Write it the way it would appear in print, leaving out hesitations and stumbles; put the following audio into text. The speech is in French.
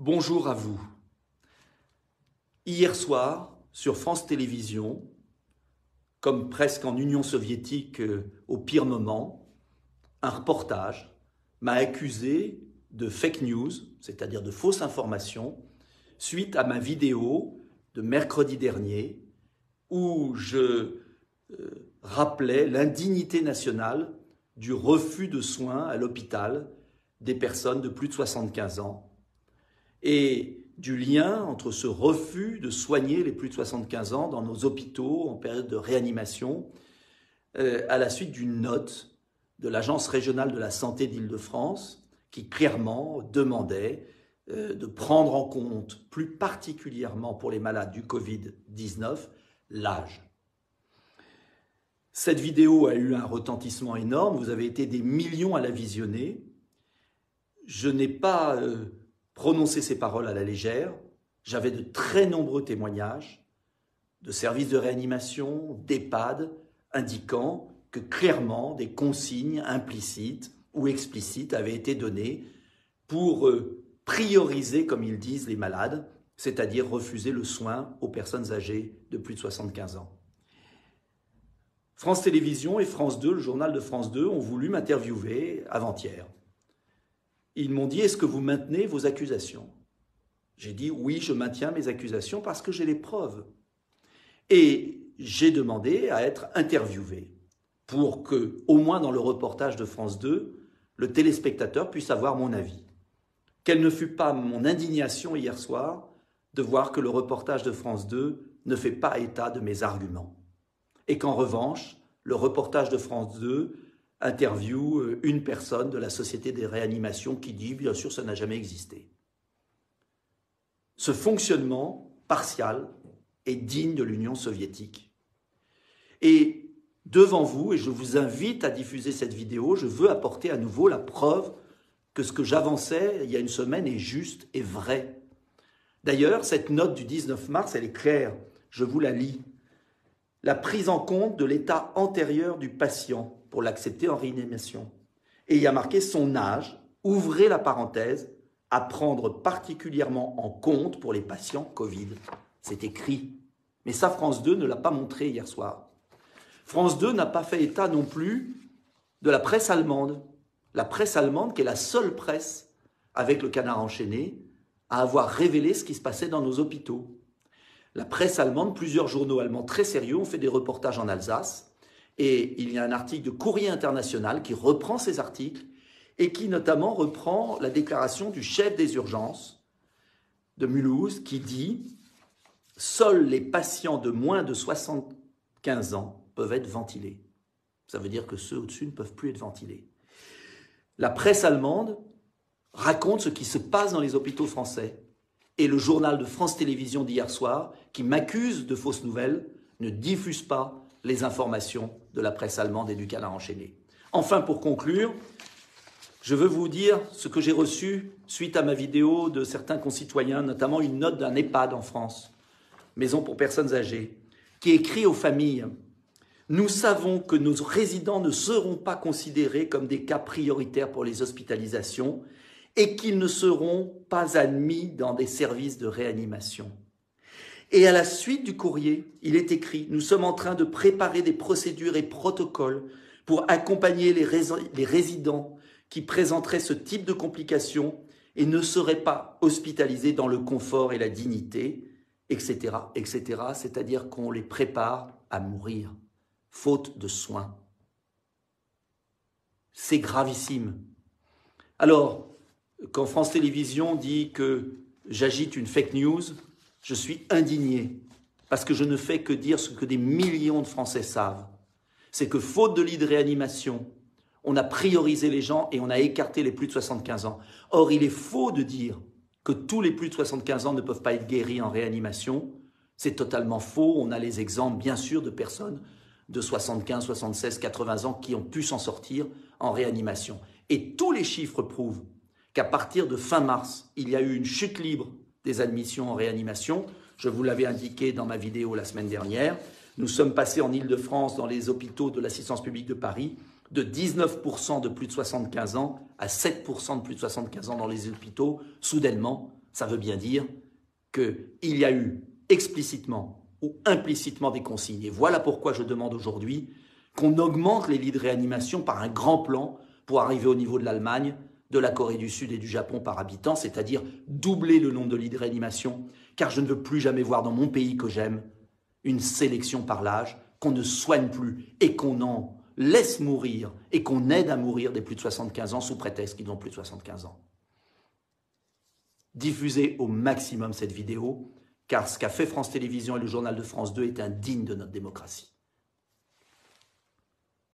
Bonjour à vous. Hier soir, sur France Télévisions, comme presque en Union soviétique au pire moment, un reportage m'a accusé de fake news, c'est-à-dire de fausses informations, suite à ma vidéo de mercredi dernier où je rappelais l'indignité nationale du refus de soins à l'hôpital des personnes de plus de 75 ans et du lien entre ce refus de soigner les plus de 75 ans dans nos hôpitaux en période de réanimation à la suite d'une note de l'Agence régionale de la santé d'Île-de-France qui clairement demandait de prendre en compte, plus particulièrement pour les malades du Covid-19, l'âge. Cette vidéo a eu un retentissement énorme, vous avez été des millions à la visionner. Je n'ai pas prononcé ces paroles à la légère, j'avais de très nombreux témoignages de services de réanimation, d'EHPAD, indiquant que clairement des consignes implicites ou explicites avaient été données pour prioriser, comme ils disent, les malades, c'est-à-dire refuser le soin aux personnes âgées de plus de 75 ans. France Télévisions et France 2, le journal de France 2, ont voulu m'interviewer avant-hier. Ils m'ont dit « Est-ce que vous maintenez vos accusations ?» J'ai dit « Oui, je maintiens mes accusations parce que j'ai les preuves. » Et j'ai demandé à être interviewé pour que, au moins dans le reportage de France 2, le téléspectateur puisse avoir mon avis. Quelle ne fut pas mon indignation hier soir de voir que le reportage de France 2 ne fait pas état de mes arguments. Et qu'en revanche, le reportage de France 2 interviewe une personne de la Société des réanimations qui dit « bien sûr, ça n'a jamais existé ». Ce fonctionnement partial est digne de l'Union soviétique. Et devant vous, et je vous invite à diffuser cette vidéo, je veux apporter à nouveau la preuve que ce que j'avançais il y a une semaine est juste et vrai. D'ailleurs, cette note du 19 mars, elle est claire, je vous la lis. La prise en compte de l'état antérieur du patient pour l'accepter en réanimation. Et il y a marqué son âge, ouvrez la parenthèse, à prendre particulièrement en compte pour les patients Covid. C'est écrit. Mais ça, France 2 ne l'a pas montré hier soir. France 2 n'a pas fait état non plus de la presse allemande. La presse allemande qui est la seule presse, avec le Canard enchaîné, à avoir révélé ce qui se passait dans nos hôpitaux. La presse allemande, plusieurs journaux allemands très sérieux ont fait des reportages en Alsace et il y a un article de Courrier International qui reprend ces articles et qui notamment reprend la déclaration du chef des urgences de Mulhouse qui dit « Seuls les patients de moins de 75 ans peuvent être ventilés ». Ça veut dire que ceux au-dessus ne peuvent plus être ventilés. La presse allemande raconte ce qui se passe dans les hôpitaux français. Et le journal de France Télévisions d'hier soir, qui m'accuse de fausses nouvelles, ne diffuse pas les informations de la presse allemande et du Canard enchaîné. Enfin, pour conclure, je veux vous dire ce que j'ai reçu suite à ma vidéo de certains concitoyens, notamment une note d'un EHPAD en France, maison pour personnes âgées, qui écrit aux familles « Nous savons que nos résidents ne seront pas considérés comme des cas prioritaires pour les hospitalisations et qu'ils ne seront pas admis dans des services de réanimation. » Et à la suite du courrier, il est écrit « Nous sommes en train de préparer des procédures et protocoles pour accompagner les résidents qui présenteraient ce type de complications et ne seraient pas hospitalisés dans le confort et la dignité, etc. etc. » C'est-à-dire qu'on les prépare à mourir, faute de soins. C'est gravissime. Alors, quand France Télévisions dit que j'agite une fake news, je suis indigné parce que je ne fais que dire ce que des millions de Français savent. C'est que faute de lits de réanimation, on a priorisé les gens et on a écarté les plus de 75 ans. Or, il est faux de dire que tous les plus de 75 ans ne peuvent pas être guéris en réanimation. C'est totalement faux. On a les exemples, bien sûr, de personnes de 75, 76, 80 ans qui ont pu s'en sortir en réanimation. Et tous les chiffres prouvent qu'à partir de fin mars, il y a eu une chute libre des admissions en réanimation. Je vous l'avais indiqué dans ma vidéo la semaine dernière. Nous sommes passés en Île-de-France, dans les hôpitaux de l'assistance publique de Paris, de 19% de plus de 75 ans à 7% de plus de 75 ans dans les hôpitaux, soudainement. Ça veut bien dire qu'il y a eu explicitement ou implicitement des consignes. Et voilà pourquoi je demande aujourd'hui qu'on augmente les lits de réanimation par un grand plan pour arriver au niveau de l'Allemagne, de la Corée du Sud et du Japon par habitant, c'est-à-dire doubler le nombre de lits de réanimation, car je ne veux plus jamais voir dans mon pays que j'aime une sélection par l'âge, qu'on ne soigne plus et qu'on en laisse mourir et qu'on aide à mourir des plus de 75 ans sous prétexte qu'ils n'ont plus de 75 ans. Diffusez au maximum cette vidéo, car ce qu'a fait France Télévisions et le journal de France 2 est indigne de notre démocratie.